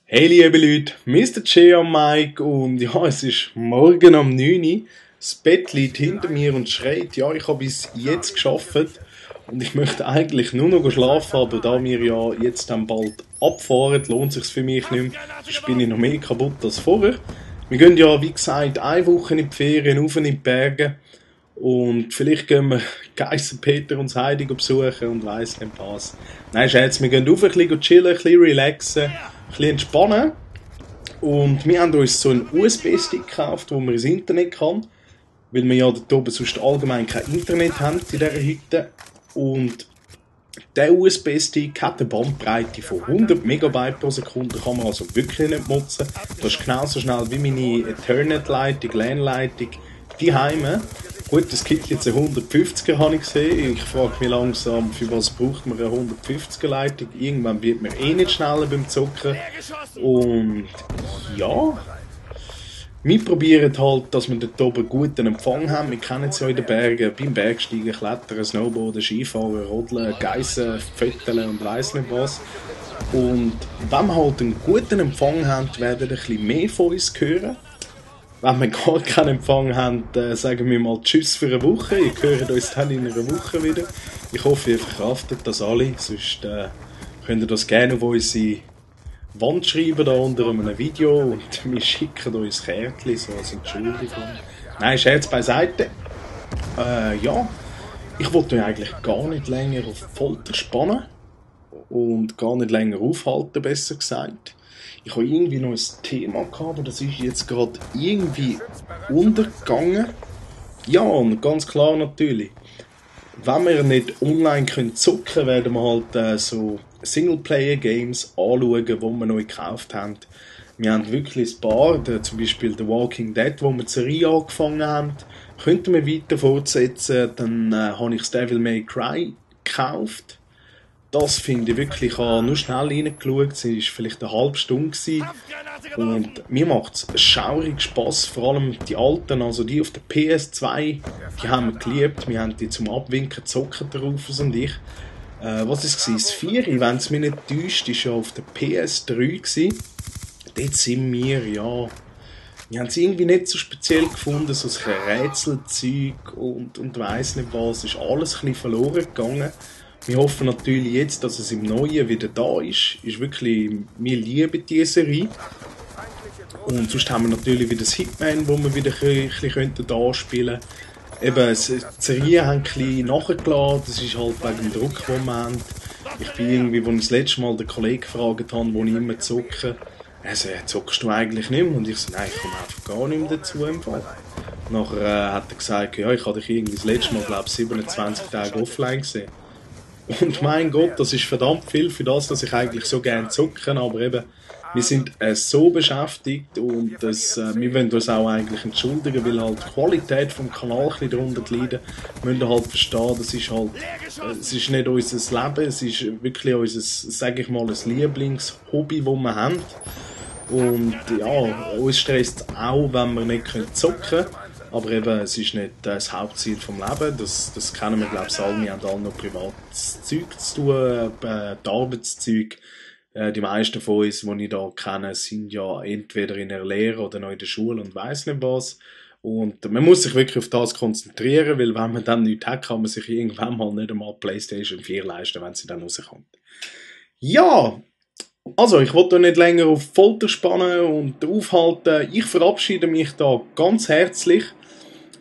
Hey liebe Leute, Mr. J am Mike und ja, es ist morgen um 9 Uhr. Das Bett liegt hinter mir und schreit, ja, ich habe bis jetzt geschafft und ich möchte eigentlich nur noch schlafen, aber da wir ja jetzt dann bald abfahren, lohnt es sich für mich nicht mehr, sonst bin ich noch mehr kaputt als vorher. Wir gehen ja, wie gesagt, eine Woche in die Ferien, rauf in die Berge und vielleicht gehen wir Geissenpeter und Heidi besuchen und weiss nicht was. Nein, Schatz, wir gehen rauf, ein bisschen chillen, ein bisschen relaxen, ein bisschen entspannen. Und wir haben uns so einen USB-Stick gekauft, wo man ins Internet kann, weil wir ja dort oben sonst allgemein kein Internet haben in dieser Hütte. Und der USB-Stick hat eine Bandbreite von 100 Megabyte pro Sekunde, kann man also wirklich nicht motzen. Das ist genauso schnell wie meine Ethernet-Leitung, LAN-Leitung, die Heime. Gut, es gibt jetzt eine 150er, habe ich gesehen. Ich frage mich langsam, für was braucht man eine 150er Leitung? Irgendwann wird man eh nicht schneller beim Zocken. Und ja, wir probieren halt, dass wir dort oben guten Empfang haben. Wir kennen es ja in den Bergen, beim Bergsteigen, Klettern, Snowboarden, Skifahren, Rodeln, Geissen, Fötteln und weiss nicht was. Und wenn wir halt einen guten Empfang haben, werden ein bisschen mehr von uns hören. Wenn wir gar keinen Empfang haben, sagen wir mal Tschüss für eine Woche. Ihr hört uns dann in einer Woche wieder. Ich hoffe, ihr verkraftet das alle. Sonst könnt ihr das gerne auf unsere Wand schreiben, da unter einem Video. Und wir schicken uns Kärtchen, so als Entschuldigung. Nein, Scherz beiseite. Ja, ich wollte mich eigentlich gar nicht länger auf Folter spannen. Und gar nicht länger aufhalten, besser gesagt. Ich habe irgendwie noch ein Thema gehabt, aber das ist jetzt gerade irgendwie untergegangen. Ja, und ganz klar natürlich, wenn wir nicht online zocken können, werden wir halt so Singleplayer-Games anschauen, die wir neu gekauft haben. Wir haben wirklich ein paar, zum Beispiel The Walking Dead, wo wir die Serie angefangen haben. Könnten wir weiter fortsetzen, dann habe ich das Devil May Cry gekauft. Das finde ich wirklich, ich habe nur schnell reingeschaut, es war vielleicht eine halbe Stunde gewesen. Und mir macht es schaurig Spass, vor allem die alten, also die auf der PS2, die haben wir geliebt, wir haben die zum Abwinken zocken, der Rufus und ich. Was war es? Das 4, wenn es mich nicht täuscht, ist ja auf der PS3 gewesen. Dort sind wir, ja, wir haben es irgendwie nicht so speziell gefunden, so ein Rätselzeug und weiss nicht was, ist alles ein bisschen verloren gegangen. Wir hoffen natürlich jetzt, dass es im Neuen wieder da ist. Ist wirklich, wir lieben diese Serie. Und sonst haben wir natürlich wieder das Hitman, wo wir wieder ein bisschen anspielen könnten. Eben, die Serien haben ein bisschen nachgeladen. Das ist halt wegen dem Druck, den wir haben. Ich bin irgendwie, als ich das letzte Mal den Kollegen gefragt habe, wo ich immer zocke, er so, zockst du eigentlich nicht mehr? Und ich so, nein, ich komme einfach gar nicht mehr dazu im Fall. Nachher hat er gesagt, ja, ich habe dich irgendwie das letzte Mal, glaube ich, 27 Tage offline gesehen. Und mein Gott, das ist verdammt viel für das, dass ich eigentlich so gerne zocke, aber eben, wir sind so beschäftigt und wir wollen uns auch eigentlich entschuldigen, weil halt die Qualität vom Kanal ein bisschen darunter leidet. Wir müssen halt verstehen, das ist halt, es ist nicht unser Leben, es ist wirklich unser, sage ich mal, ein Lieblingshobby, das wir haben. Und ja, uns stresst es auch, wenn wir nicht zocken können. Aber eben, es ist nicht das Hauptziel vom Leben. Das kennen wir, glaube ich, alle. Wir haben alle noch privates Zeug zu tun, die Arbeitszeug. Die meisten von uns, die ich hier kenne, sind ja entweder in der Lehre oder noch in der Schule und weiss nicht was. Und man muss sich wirklich auf das konzentrieren, weil wenn man dann nichts hat, kann man sich irgendwann mal nicht einmal PlayStation 4 leisten, wenn sie dann rauskommt. Ja! Also, ich wollte nicht länger auf Folter spannen und aufhalten. Ich verabschiede mich da ganz herzlich.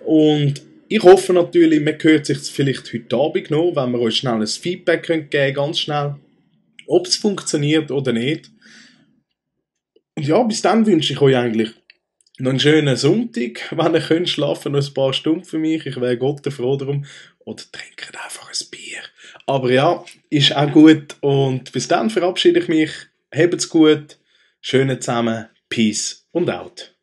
Und ich hoffe natürlich, man hört sich vielleicht heute Abend noch, wenn wir euch schnell ein Feedback geben können, ganz schnell, ob es funktioniert oder nicht. Und ja, bis dann wünsche ich euch eigentlich noch einen schönen Sonntag. Wenn ihr könnt, schlafen noch ein paar Stunden für mich. Ich wäre Gott froh darum. Oder trinkt einfach ein Bier. Aber ja, ist auch gut. Und bis dann verabschiede ich mich. Habt's gut. Schönen zusammen. Peace und out.